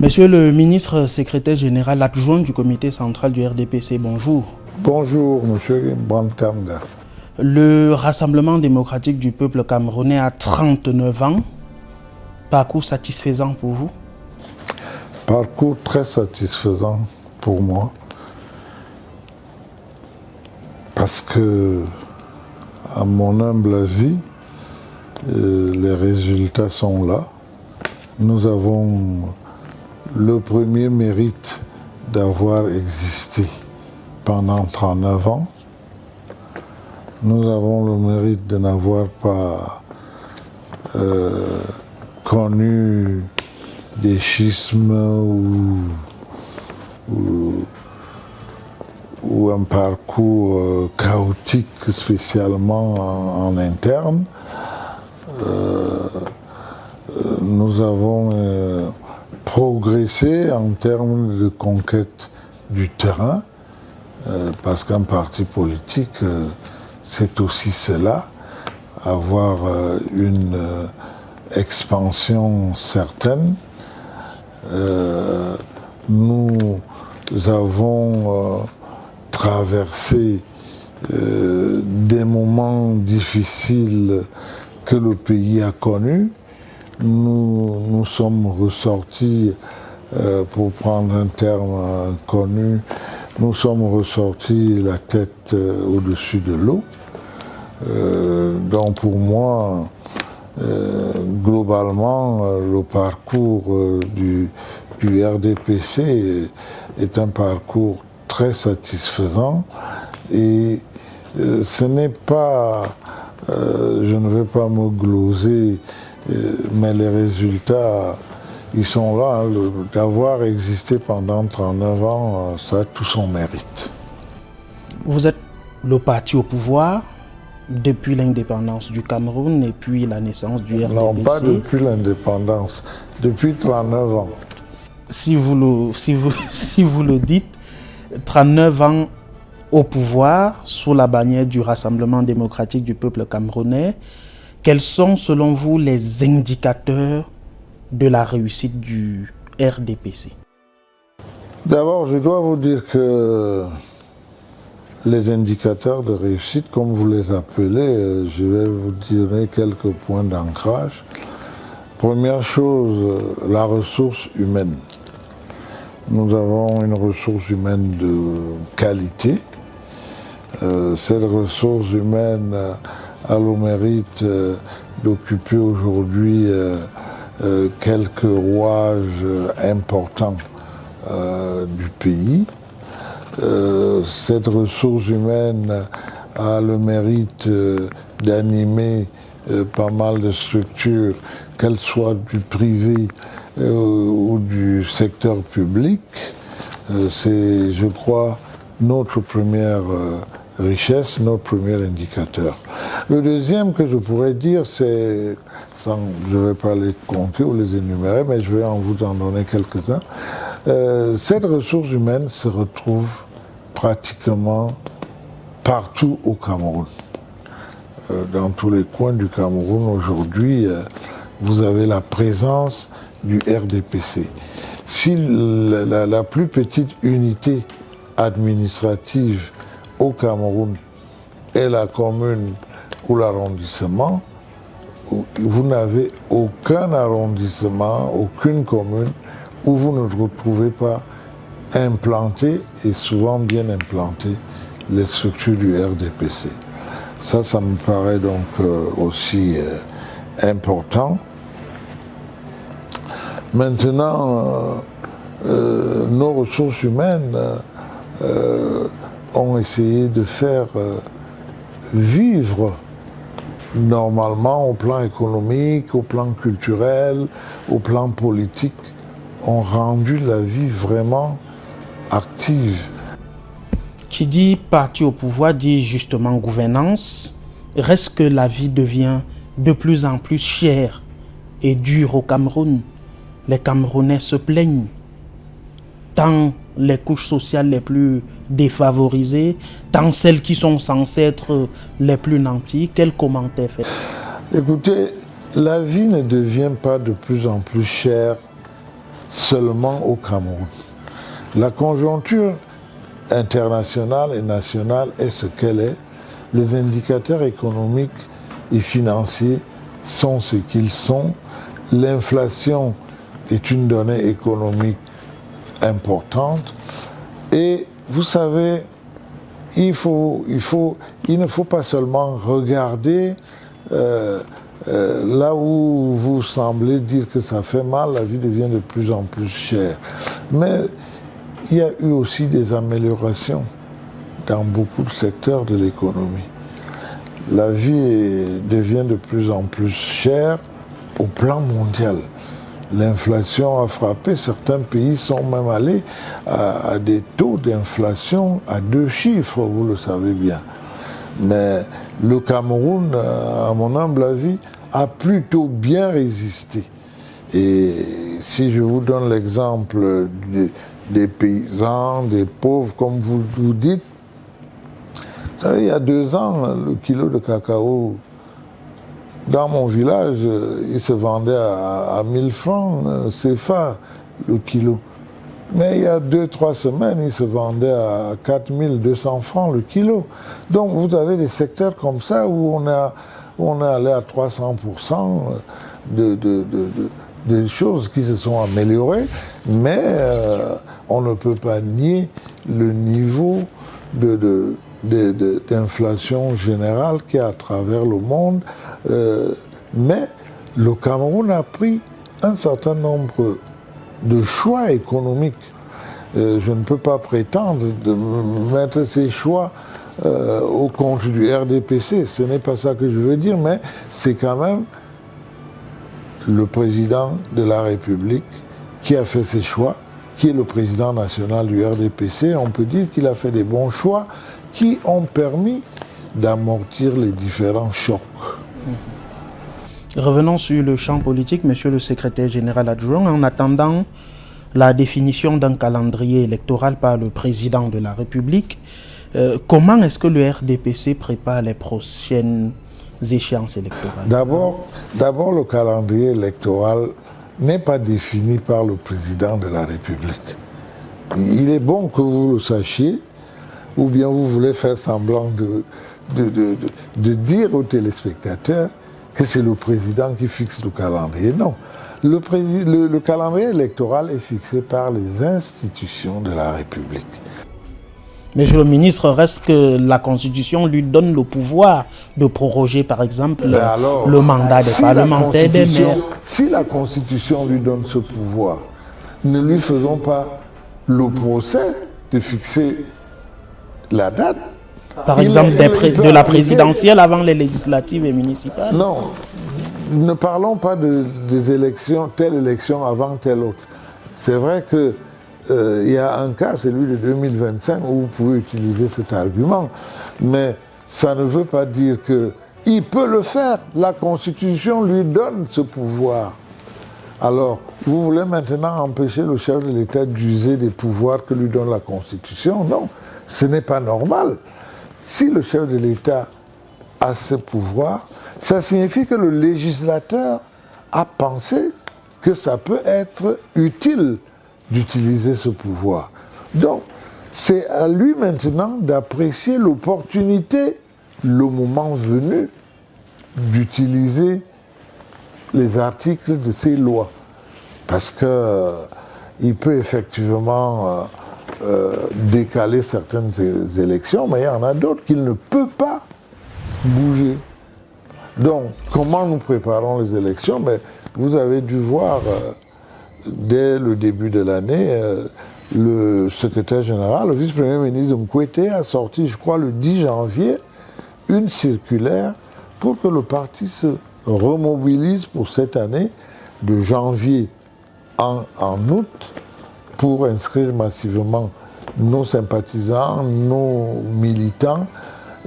Monsieur le ministre secrétaire général adjoint du comité central du RDPC, bonjour. Bonjour, monsieur Brandkamga. Le Rassemblement démocratique du peuple camerounais a 39 ans. Parcours satisfaisant pour vous? Parcours très satisfaisant pour moi. Parce que, à mon humble avis, les résultats sont là. Nous avons le premier mérite d'avoir existé pendant 39 ans. Nous avons le mérite de n'avoir pas connu des schismes ou un parcours chaotique spécialement en interne. Nous avons progressé en termes de conquête du terrain, parce qu'un parti politique, c'est aussi cela, avoir une expansion certaine. Nous avons traversé des moments difficiles que le pays a connus. Nous sommes ressortis, pour prendre un terme connu, nous sommes ressortis la tête au-dessus de l'eau. Donc pour moi, globalement, le parcours du RDPC est un parcours très satisfaisant et ce n'est pas, je ne vais pas me gloser, mais les résultats, ils sont là. D'avoir existé pendant 39 ans, ça a tout son mérite. Vous êtes le parti au pouvoir depuis l'indépendance du Cameroun et puis la naissance du RDPC. Non, pas depuis l'indépendance, depuis 39 ans. Si vous le dites, 39 ans au pouvoir, sous la bannière du Rassemblement démocratique du peuple camerounais, quels sont selon vous les indicateurs de la réussite du RDPC? D'abord, je dois vous dire que les indicateurs de réussite, comme vous les appelez, je vais vous donner quelques points d'ancrage. Première chose, la ressource humaine. Nous avons une ressource humaine de qualité. Cette ressource humaine a le mérite d'occuper aujourd'hui quelques rouages importants du pays. Cette ressource humaine a le mérite d'animer pas mal de structures, qu'elles soient du privé ou du secteur public. C'est, je crois, notre première richesse, notre premier indicateur. Le deuxième que je pourrais dire, c'est, je ne vais pas les compter ou les énumérer, mais je vais vous en donner quelques-uns. Cette ressource humaine se retrouve pratiquement partout au Cameroun. Dans tous les coins du Cameroun aujourd'hui, vous avez la présence du RDPC. Si la plus petite unité administrative au Cameroun est la commune ou l'arrondissement, vous n'avez aucun arrondissement, aucune commune où vous ne retrouvez pas implanté et souvent bien implanté les structures du RDPC. Ça me paraît donc aussi important. Maintenant, nos ressources humaines ont essayé de faire vivre normalement au plan économique, au plan culturel, au plan politique, ont rendu la vie vraiment active. Qui dit parti au pouvoir dit justement gouvernance. Reste que la vie devient de plus en plus chère et dure au Cameroun. Les Camerounais se plaignent. Tant les couches sociales les plus défavorisées, tant celles qui sont censées être les plus nantis. Quel commentaire fait? Écoutez, la vie ne devient pas de plus en plus chère seulement au Cameroun. La conjoncture internationale et nationale est ce qu'elle est. Les indicateurs économiques et financiers sont ce qu'ils sont. L'inflation est une donnée économique importante. Et vous savez, il ne faut pas seulement regarder là où vous semblez dire que ça fait mal, la vie devient de plus en plus chère. Mais il y a eu aussi des améliorations dans beaucoup de secteurs de l'économie. La vie devient de plus en plus chère au plan mondial. L'inflation a frappé, certains pays sont même allés à des taux d'inflation à 2 chiffres, vous le savez bien. Mais le Cameroun, à mon humble avis, a plutôt bien résisté. Et si je vous donne l'exemple des paysans, des pauvres, comme vous dites, vous savez, il y a 2 ans, le kilo de cacao, dans mon village, il se vendait à 1000 francs CFA le kilo. Mais il y a 2-3 semaines, il se vendait à 4200 francs le kilo. Donc vous avez des secteurs comme ça où on est allé à 300% des choses qui se sont améliorées, mais on ne peut pas nier le niveau d'inflation générale qu'il y a à travers le monde. Mais le Cameroun a pris un certain nombre de choix économiques. Je ne peux pas prétendre de mettre ces choix au compte du RDPC. Ce n'est pas ça que je veux dire, mais c'est quand même le président de la République qui a fait ces choix, qui est le président national du RDPC. On peut dire qu'il a fait des bons choix qui ont permis d'amortir les différents chocs. Revenons sur le champ politique, monsieur le secrétaire général adjoint. En attendant la définition d'un calendrier électoral par le président de la République, comment est-ce que le RDPC prépare les prochaines échéances électorales? D'abord, le calendrier électoral n'est pas défini par le président de la République. Il est bon que vous le sachiez, ou bien vous voulez faire semblant de dire aux téléspectateurs que c'est le président qui fixe le calendrier. Non. Le calendrier électoral est fixé par les institutions de la République. Monsieur le ministre, reste que la Constitution lui donne le pouvoir de proroger, par exemple, le mandat des parlementaires, des maires. Si la Constitution lui donne ce pouvoir, ne lui faisons pas le procès de fixer la date. Par exemple, de la présidentielle avant les législatives et municipales? Non, ne parlons pas des élections, telle élection avant telle autre. C'est vrai que il y a un cas, celui de 2025, où vous pouvez utiliser cet argument, mais ça ne veut pas dire qu'il peut le faire. La Constitution lui donne ce pouvoir. Alors, vous voulez maintenant empêcher le chef de l'État d'user des pouvoirs que lui donne la Constitution? Non, ce n'est pas normal. Si le chef de l'État a ce pouvoir, ça signifie que le législateur a pensé que ça peut être utile d'utiliser ce pouvoir. Donc, c'est à lui maintenant d'apprécier l'opportunité, le moment venu, d'utiliser les articles de ces lois. Parce qu'il peut effectivement décaler certaines élections, mais il y en a d'autres qu'il ne peut pas bouger. Donc, comment nous préparons les élections? Vous avez dû voir dès le début de l'année, le secrétaire général, le vice-premier ministre Mkwete a sorti, je crois, le 10 janvier, une circulaire pour que le parti se remobilise pour cette année, de janvier en août, pour inscrire massivement nos sympathisants, nos militants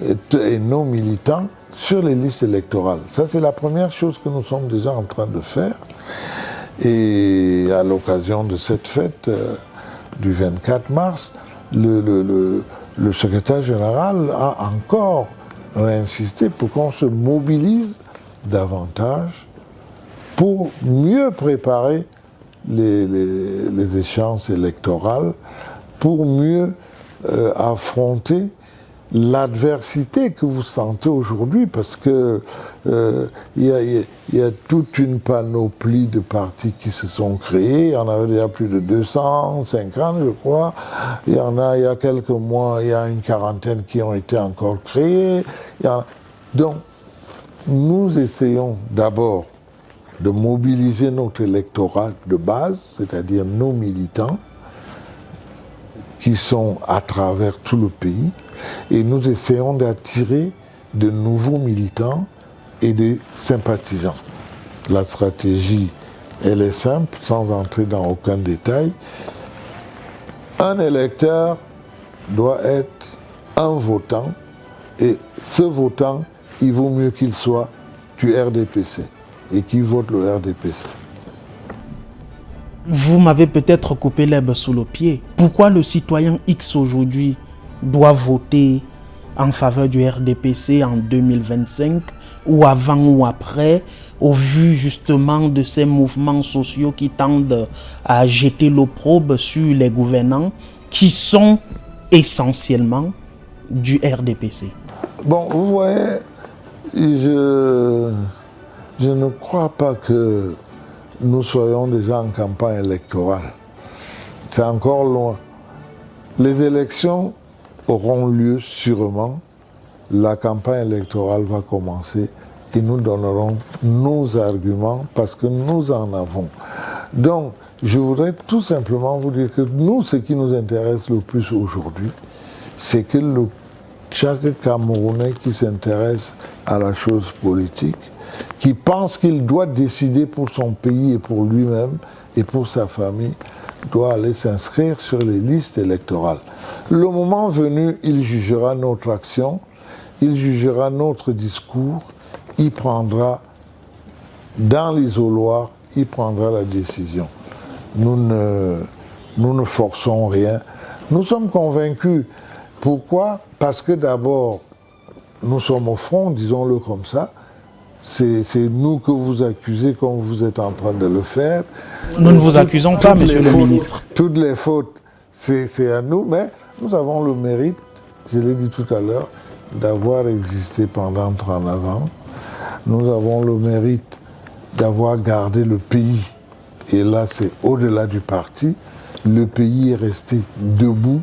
et nos militants sur les listes électorales. Ça, c'est la première chose que nous sommes déjà en train de faire. Et à l'occasion de cette fête du 24 mars, le secrétaire général a encore réinsisté pour qu'on se mobilise davantage pour mieux préparer les échéances électorales pour mieux affronter l'adversité que vous sentez aujourd'hui, parce que il y a toute une panoplie de partis qui se sont créés. Il y en avait déjà plus de 250, je crois. Il y en a, il y a quelques mois, il y a une quarantaine qui ont été encore créés. Donc, nous essayons d'abord de mobiliser notre électorat de base, c'est-à-dire nos militants, qui sont à travers tout le pays, et nous essayons d'attirer de nouveaux militants et des sympathisants. La stratégie, elle est simple, sans entrer dans aucun détail. Un électeur doit être un votant, et ce votant, il vaut mieux qu'il soit du RDPC, et qu'il vote le RDPC. Vous m'avez peut-être coupé l'herbe sous le pied. Pourquoi le citoyen X aujourd'hui doit voter en faveur du RDPC en 2025 ou avant ou après, au vu justement de ces mouvements sociaux qui tendent à jeter l'opprobre sur les gouvernants qui sont essentiellement du RDPC? Bon, vous voyez, je ne crois pas que nous soyons déjà en campagne électorale. C'est encore loin. Les élections auront lieu sûrement. La campagne électorale va commencer et nous donnerons nos arguments parce que nous en avons. Donc, je voudrais tout simplement vous dire que nous, ce qui nous intéresse le plus aujourd'hui, c'est que chaque Camerounais qui s'intéresse à la chose politique, qui pense qu'il doit décider pour son pays et pour lui-même et pour sa famille, doit aller s'inscrire sur les listes électorales. Le moment venu, il jugera notre action, il jugera notre discours, il prendra, dans l'isoloir, il prendra la décision. Nous ne forçons rien. Nous sommes convaincus. Pourquoi? Parce que d'abord, nous sommes au front, disons-le comme ça. C'est nous que vous accusez comme vous êtes en train de le faire. Nous ne vous accusons pas, monsieur le ministre. Toutes les fautes, c'est à nous, mais nous avons le mérite, je l'ai dit tout à l'heure, d'avoir existé pendant 39 ans. Nous avons le mérite d'avoir gardé le pays. Et là, c'est au-delà du parti. Le pays est resté debout.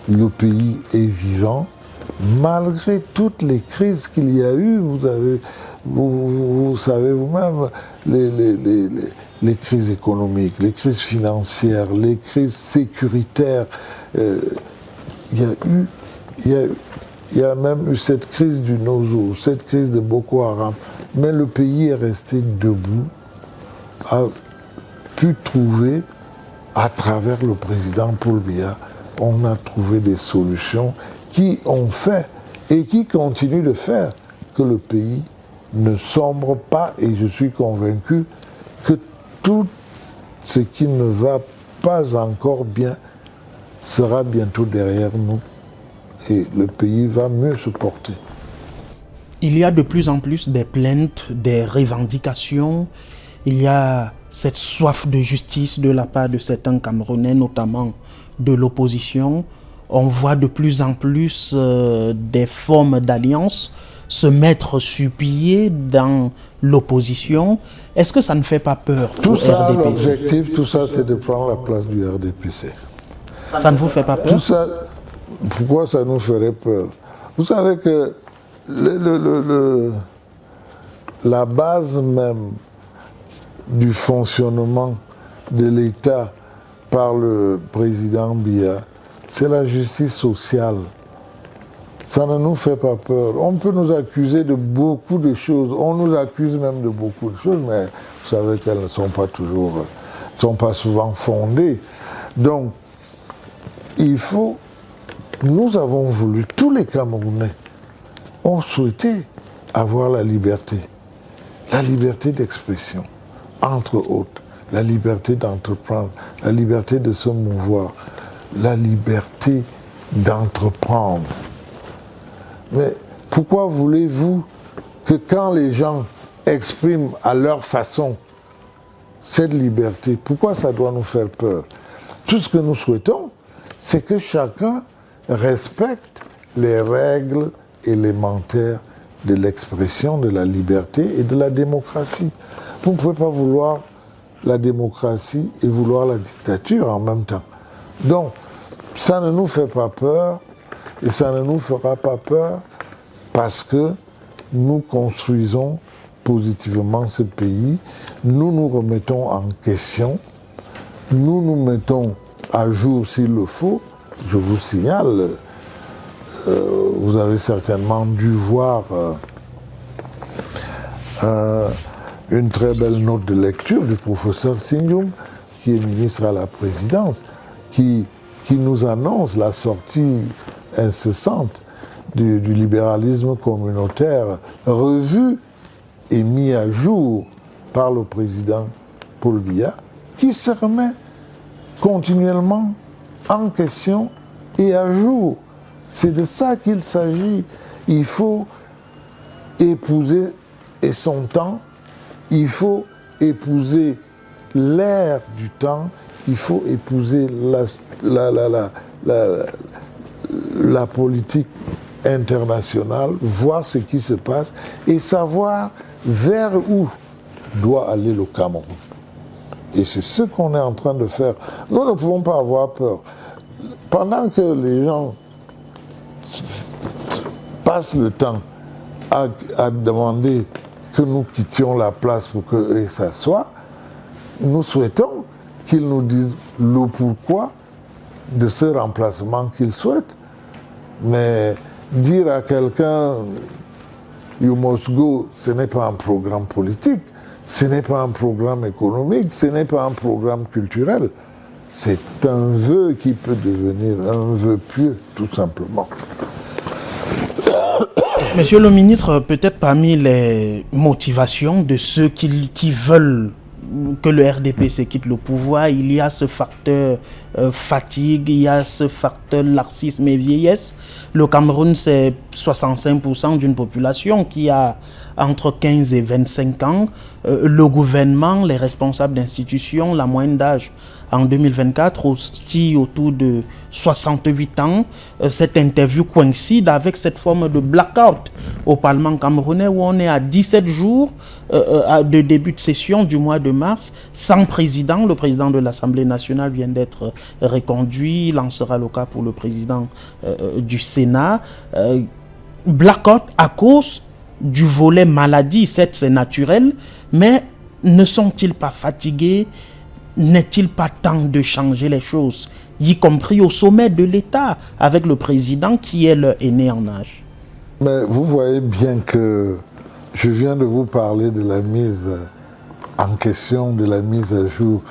Le pays est vivant. Malgré toutes les crises qu'il y a eu, vous savez vous-même, les crises économiques, les crises financières, les crises sécuritaires, il y a même eu cette crise du Nozo, cette crise de Boko Haram. Mais le pays est resté debout, a pu trouver, à travers le président Paul Biya, on a trouvé des solutions qui ont fait et qui continuent de faire que le pays ne sombre pas, et je suis convaincu que tout ce qui ne va pas encore bien sera bientôt derrière nous et le pays va mieux se porter. Il y a de plus en plus des plaintes, des revendications, il y a cette soif de justice de la part de certains Camerounais, notamment de l'opposition. On voit de plus en plus des formes d'alliance se mettre sur pied dans l'opposition. Est-ce que ça ne fait pas peur Tout au ça, RDPC? l'objectif, tout ça, c'est de prendre la place du RDPC. Ça ne vous fait pas peur? Tout ça, pourquoi ça nous ferait peur? Vous savez que la base même du fonctionnement de l'État par le président Biya, c'est la justice sociale. Ça ne nous fait pas peur. On peut nous accuser de beaucoup de choses. On nous accuse même de beaucoup de choses, mais vous savez qu'elles ne sont pas toujours, ne sont pas souvent fondées. Donc, nous avons voulu, tous les Camerounais ont souhaité avoir la liberté d'expression, entre autres, la liberté d'entreprendre, la liberté de se mouvoir, la liberté d'entreprendre. Mais pourquoi voulez-vous que quand les gens expriment à leur façon cette liberté, pourquoi ça doit nous faire peur? Tout ce que nous souhaitons, c'est que chacun respecte les règles élémentaires de l'expression, de la liberté et de la démocratie. Vous ne pouvez pas vouloir la démocratie et vouloir la dictature en même temps. Donc, ça ne nous fait pas peur et ça ne nous fera pas peur parce que nous construisons positivement ce pays, nous nous remettons en question, nous nous mettons à jour s'il le faut. Je vous signale, vous avez certainement dû voir une très belle note de lecture du professeur Singum, qui est ministre à la présidence, qui nous annonce la sortie incessante du libéralisme communautaire revu et mis à jour par le président Paul Biya, qui se remet continuellement en question et à jour. C'est de ça qu'il s'agit. Il faut épouser son temps, il faut épouser l'ère du temps, il faut épouser la politique internationale, voir ce qui se passe et savoir vers où doit aller le Cameroun. Et c'est ce qu'on est en train de faire. Nous ne pouvons pas avoir peur. Pendant que les gens passent le temps à demander que nous quittions la place pour qu'eux s'assoient, nous souhaitons qu'ils nous disent le pourquoi de ce remplacement qu'ils souhaitent. Mais dire à quelqu'un you must go, ce n'est pas un programme politique, ce n'est pas un programme économique, ce n'est pas un programme culturel. C'est un vœu qui peut devenir un vœu pieux, tout simplement. Monsieur le ministre, peut-être parmi les motivations de ceux qui veulent que le RDPC quitte le pouvoir, il y a ce facteur fatigue, il y a ce facteur laxisme et vieillesse. Le Cameroun, c'est 65% d'une population qui a entre 15 et 25 ans. Le gouvernement, les responsables d'institutions, la moyenne d'âge en 2024 aussi autour de 68 ans. Cette interview coïncide avec cette forme de blackout au Parlement camerounais où on est à 17 jours de début de session du mois de mars, sans président. Le président de l'Assemblée nationale vient d'être reconduit. Il en sera le cas pour le président du Sénat. Blackout à cause du volet maladie, certes c'est naturel, mais ne sont-ils pas fatigués? N'est-il pas temps de changer les choses, y compris au sommet de l'État, avec le président qui est leur aîné en âge? Mais vous voyez bien que je viens de vous parler de la mise en question, de la mise à jour.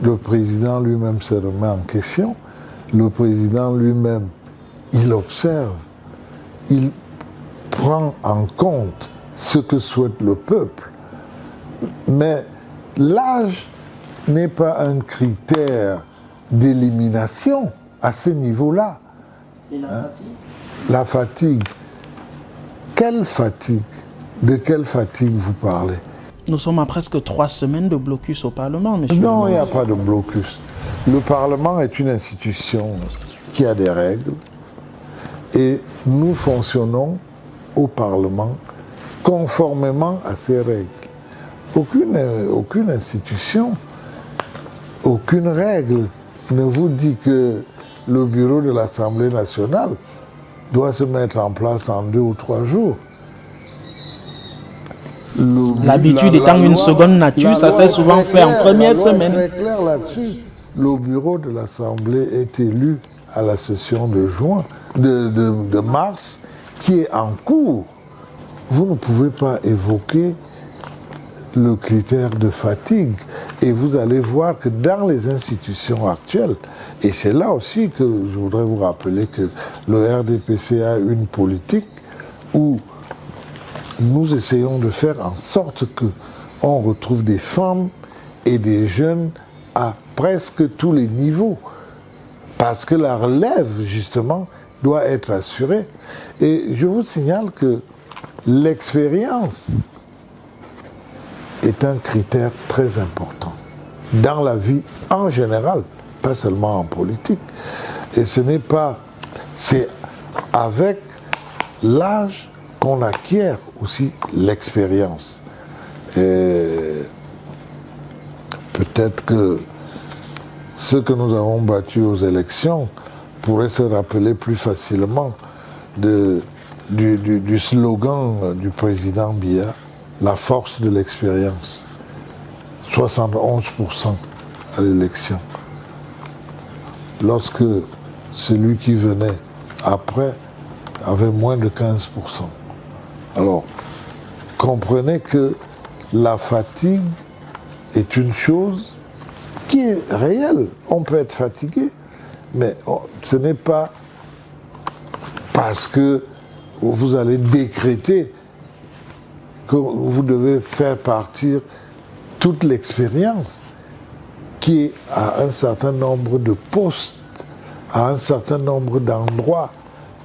Le président lui-même se remet en question. Le président lui-même, il observe, il prend en compte ce que souhaite le peuple. Mais l'âge n'est pas un critère d'élimination à ce niveau-là. Et la fatigue? La fatigue. Quelle fatigue? De quelle fatigue vous parlez? Nous sommes à presque 3 semaines de blocus au Parlement, monsieur. Non, il n'y a pas de blocus. Le Parlement est une institution qui a des règles et nous fonctionnons au Parlement conformément à ces règles. Aucune institution, aucune règle ne vous dit que le bureau de l'Assemblée nationale doit se mettre en place en 2 ou 3 jours. L'habitude étant une seconde nature, ça s'est souvent fait en première semaine. Très clair là-dessus. Le bureau de l'Assemblée est élu à la session de mars, qui est en cours. Vous ne pouvez pas évoquer le critère de fatigue et vous allez voir que dans les institutions actuelles, et c'est là aussi que je voudrais vous rappeler que le RDPC a une politique où nous essayons de faire en sorte qu'on retrouve des femmes et des jeunes à presque tous les niveaux, parce que la relève, justement, doit être assurée. Et je vous signale que l'expérience est un critère très important. dans la vie en général, pas seulement en politique. Et ce n'est pas... C'est avec l'âge qu'on acquiert aussi l'expérience. Et peut-être que ceux que nous avons battus aux élections pourraient se rappeler plus facilement du slogan du président Biya, la force de l'expérience. 71% à l'élection. Lorsque celui qui venait après avait moins de 15%. Alors, comprenez que la fatigue est une chose qui est réelle. On peut être fatigué, mais ce n'est pas parce que vous allez décréter que vous devez faire partir toute l'expérience qui est à un certain nombre de postes, à un certain nombre d'endroits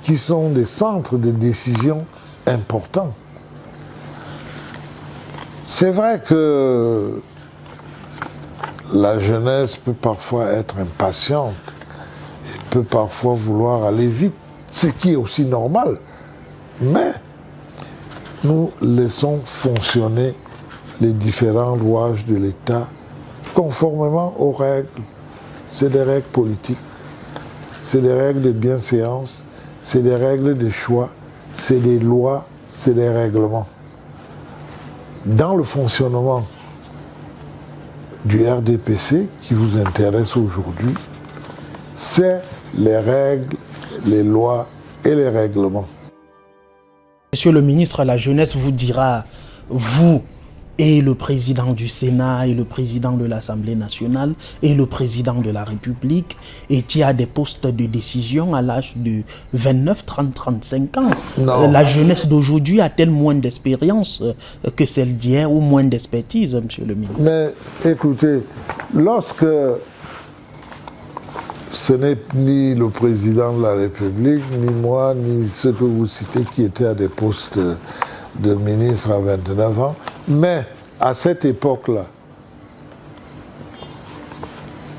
qui sont des centres de décision importants. C'est vrai que la jeunesse peut parfois être impatiente et peut parfois vouloir aller vite, ce qui est aussi normal, mais nous laissons fonctionner les différents rouages de l'État conformément aux règles. C'est des règles politiques, c'est des règles de bienséance, c'est des règles de choix, c'est des lois, c'est des règlements. Dans le fonctionnement du RDPC qui vous intéresse aujourd'hui, c'est les règles, les lois et les règlements. Monsieur le ministre, la jeunesse vous dira, vous et le président du Sénat et le président de l'Assemblée nationale et le président de la République étiez à des postes de décision à l'âge de 29, 30, 35 ans. Non. La jeunesse d'aujourd'hui a-t-elle moins d'expérience que celle d'hier ou moins d'expertise, monsieur le ministre? Mais écoutez, lorsque ce n'est ni le président de la République, ni moi, ni ceux que vous citez qui étaient à des postes de ministre à 29 ans, mais à cette époque-là,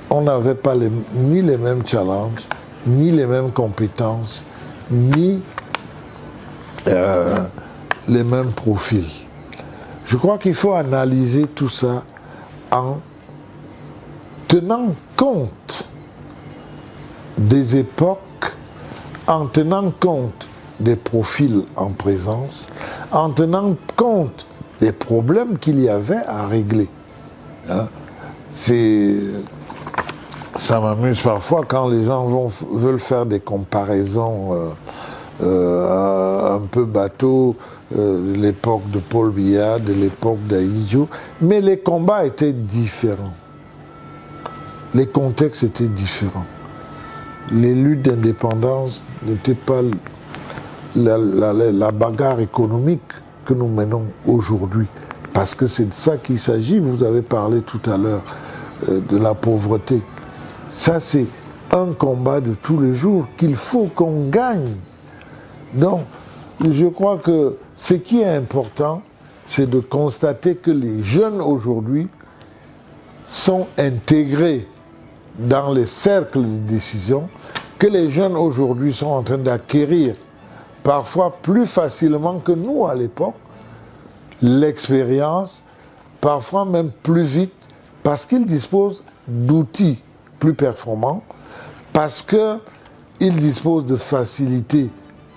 on n'avait pas ni les mêmes challenges, ni les mêmes compétences, ni les mêmes profils. Je crois qu'il faut analyser tout ça en tenant compte des époques, en tenant compte des profils en présence, en tenant compte des problèmes qu'il y avait à régler. Hein? Ça m'amuse parfois quand les gens veulent faire des comparaisons un peu bateau, de l'époque de Paul Biya, de l'époque d'Ahidjo, mais les combats étaient différents. Les contextes étaient différents. Les luttes d'indépendance n'étaient pas la bagarre économique que nous menons aujourd'hui. Parce que c'est de ça qu'il s'agit. Vous avez parlé tout à l'heure de la pauvreté. Ça, c'est un combat de tous les jours qu'il faut qu'on gagne. Donc, je crois que ce qui est important, c'est de constater que les jeunes aujourd'hui sont intégrés dans les cercles de décision, que les jeunes aujourd'hui sont en train d'acquérir, parfois plus facilement que nous à l'époque, l'expérience, parfois même plus vite, parce qu'ils disposent d'outils plus performants, parce qu'ils disposent de facilités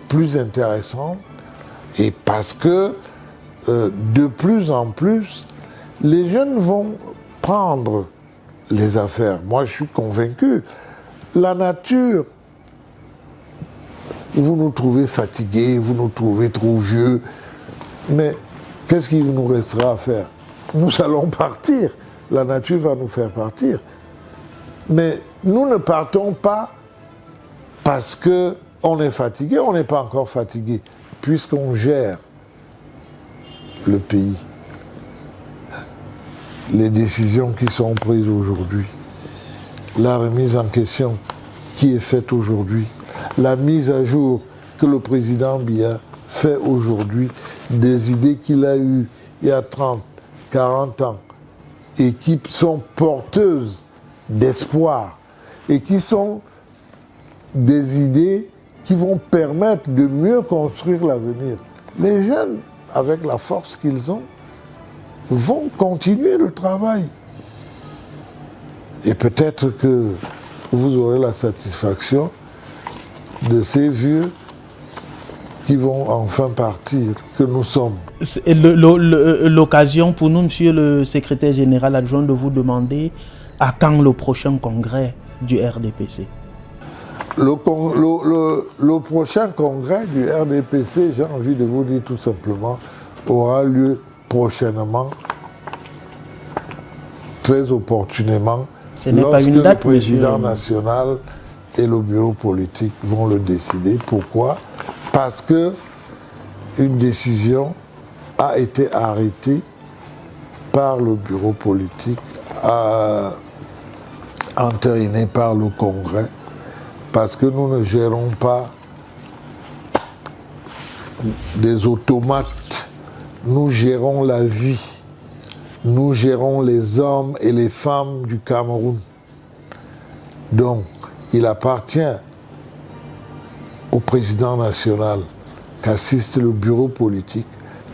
plus intéressantes, et parce que de plus en plus, les jeunes vont prendre les affaires. Moi, je suis convaincu. La nature, vous nous trouvez fatigués, vous nous trouvez trop vieux, mais qu'est-ce qu'il nous restera à faire? Nous allons partir. La nature va nous faire partir. Mais nous ne partons pas parce qu'on est fatigué. On n'est pas encore fatigué, puisqu'on gère le pays. Les décisions qui sont prises aujourd'hui, la remise en question qui est faite aujourd'hui, la mise à jour que le président Biya fait aujourd'hui des idées qu'il a eues il y a 30, 40 ans, et qui sont porteuses d'espoir et qui sont des idées qui vont permettre de mieux construire l'avenir. Les jeunes, avec la force qu'ils ont, vont continuer le travail. Et peut-être que vous aurez la satisfaction de ces vieux qui vont enfin partir, que nous sommes. C'est l'occasion pour nous, monsieur le secrétaire général adjoint, de vous demander à quand le prochain congrès du RDPC? Le prochain congrès du RDPC, j'ai envie de vous dire tout simplement, aura lieu prochainement, très opportunément, Ce n'est pas une date, le président national et le bureau politique vont le décider. Pourquoi? Parce que une décision a été arrêtée par le bureau politique, entérinée par le Congrès, parce que nous ne gérons pas des automates, nous gérons la vie, nous gérons les hommes et les femmes du Cameroun. Donc, il appartient au président national qu'assiste le bureau politique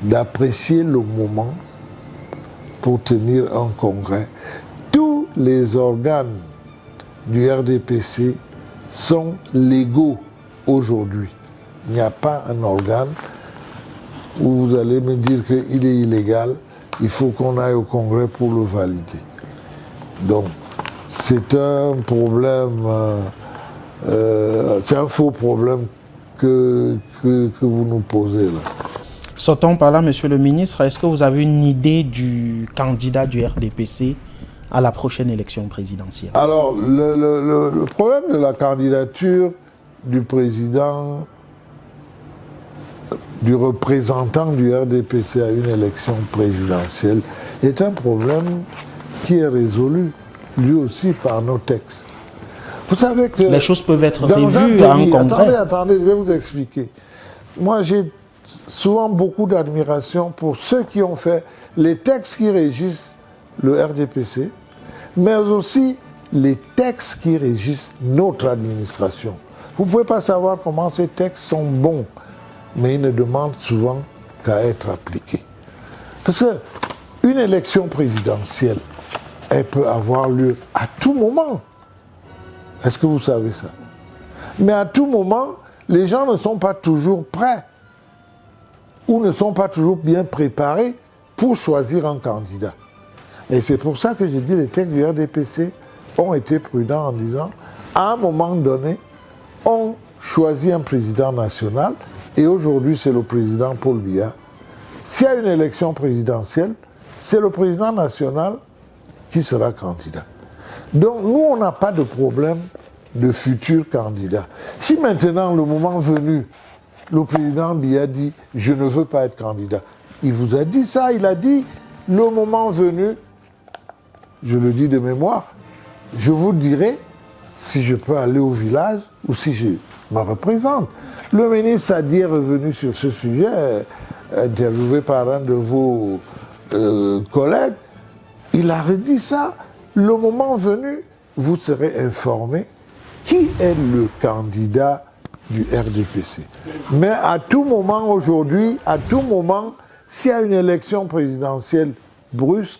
d'apprécier le moment pour tenir un congrès. Tous les organes du RDPC sont légaux aujourd'hui. Il n'y a pas un organe où vous allez me dire qu'il est illégal, il faut qu'on aille au congrès pour le valider. Donc, c'est un problème, c'est un faux problème que vous nous posez là. Sortons par là, monsieur le ministre. Est-ce que vous avez une idée du candidat du RDPC à la prochaine élection présidentielle? Alors, le problème de la candidature du président, du représentant du RDPC à une élection présidentielle est un problème qui est résolu, lui aussi, par nos textes. Vous savez que... Les choses peuvent être revues à un congrès. Attendez, je vais vous expliquer. Moi, j'ai souvent beaucoup d'admiration pour ceux qui ont fait les textes qui régissent le RDPC, mais aussi les textes qui régissent notre administration. Vous ne pouvez pas savoir comment ces textes sont bons, mais ils ne demandent souvent qu'à être appliqués. Parce qu'une élection présidentielle, elle peut avoir lieu à tout moment. Est-ce que vous savez ça? Mais à tout moment, les gens ne sont pas toujours prêts ou ne sont pas toujours bien préparés pour choisir un candidat. Et c'est pour ça que j'ai dit que les textes du RDPC ont été prudents en disant, à un moment donné, on choisit un président national, et aujourd'hui c'est le président Paul Biya. S'il y a une élection présidentielle, c'est le président national qui sera candidat. Donc nous, on n'a pas de problème de futur candidat. Si maintenant, le moment venu, le président Biya dit « je ne veux pas être candidat », il vous a dit ça, il a dit « le moment venu », je le dis de mémoire, je vous dirai si je peux aller au village ou si je me représente. Le ministre Sadi est revenu sur ce sujet, interviewé par un de vos collègues, il a redit ça. Le moment venu, vous serez informé qui est le candidat du RDPC. Mais à tout moment aujourd'hui, à tout moment, s'il y a une élection présidentielle brusque,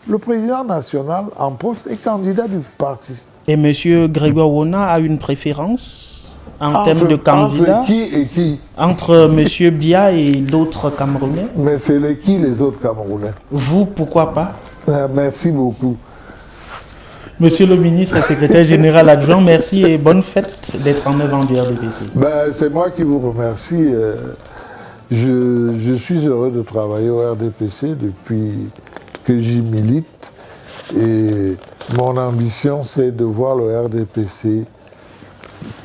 le président national en poste est candidat du parti. Et M. Grégoire Wona a une préférence en termes de candidat? Entre qui et qui? Entre M. Biya et d'autres Camerounais? Mais c'est qui les autres Camerounais? Vous, pourquoi pas? Merci beaucoup. Monsieur le ministre et secrétaire général adjoint, merci et bonne fête d'être en œuvre du RDPC. C'est moi qui vous remercie. Je suis heureux de travailler au RDPC depuis que j'y milite. Et mon ambition, c'est de voir le RDPC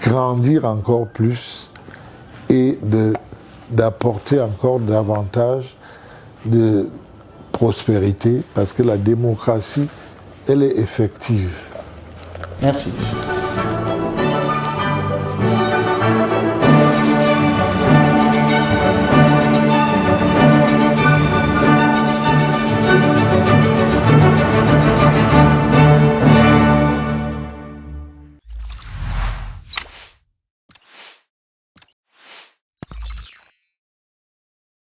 grandir encore plus et d'apporter encore davantage de prospérité, parce que la démocratie, elle est effective. Merci.